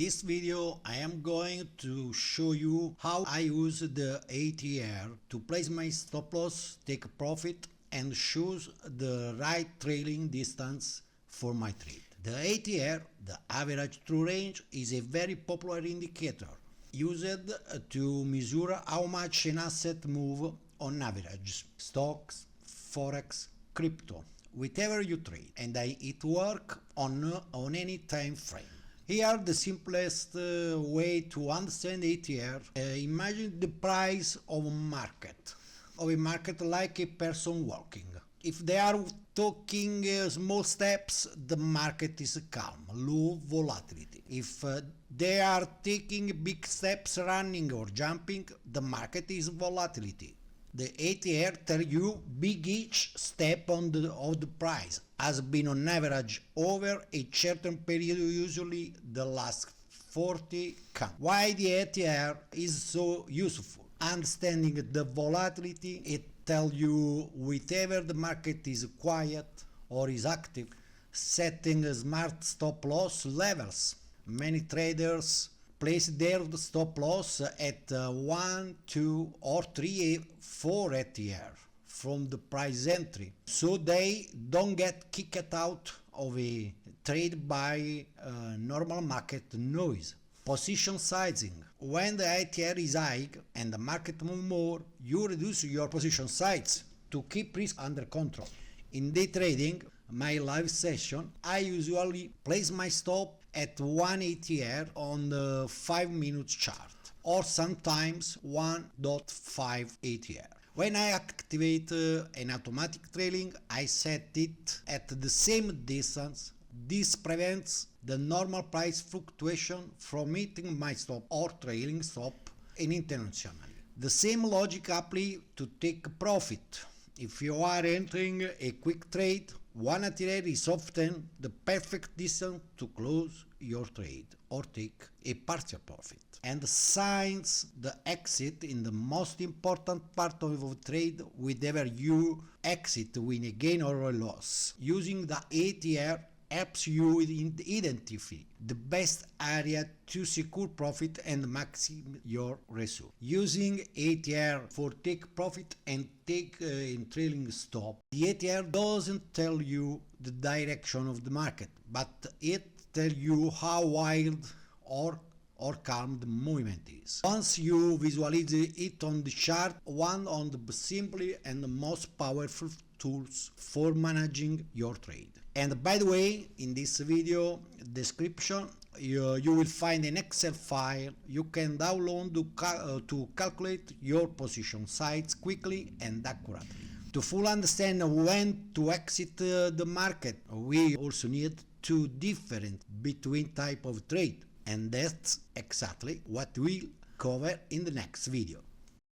this video I am going to show you how I use the ATR to place my stop loss, take a profit and choose the right trailing distance for my trade. The ATR, the average true range, is a very popular indicator used to measure how much an asset moves on average, stocks, forex, crypto, whatever you trade, and it works on any time frame. Here the simplest way to understand ATR, imagine the price of a market like a person walking. If they are taking small steps, the market is calm, low volatility. If they are taking big steps running or jumping, the market is volatility. The ATR tells you big each step of the price has been on average over a certain period, usually the last 40 counts. Why the ATR is so useful? Understanding the volatility, it tells you whenever the market is quiet or is active, setting smart stop loss levels. Many traders place their stop loss at 1, 2 or 3, 4 ATR from the price entry, so they don't get kicked out of a trade by normal market noise. Position sizing. When the ATR is high and the market moves more, you reduce your position size to keep risk under control. In day trading, my live session, I usually place my stop at 1 ATR on the 5 minutes chart, or sometimes 1.5 ATR. When I activate an automatic trailing, I set it at the same distance. This prevents the normal price fluctuation from hitting my stop or trailing stop unintentionally. The same logic applies to take profit. If you are entering a quick trade, 1 ATR is often the perfect distance to close your trade or take a partial profit. And since the exit in the most important part of a trade, whenever you exit with a gain or a loss, using the ATR helps you identify the best area to secure profit and maximize your result. Using ATR for take profit and take in trailing stop, the ATR doesn't tell you the direction of the market, but it tells you how wild or calm the movement is. Once you visualize it on the chart, one of the simple and the most powerful tools for managing your trade. And by the way, in this video description, you will find an Excel file you can download to calculate your position size quickly and accurately. To fully understand when to exit the market, we also need to differentiate between type of trade, and that's exactly what we'll cover in the next video.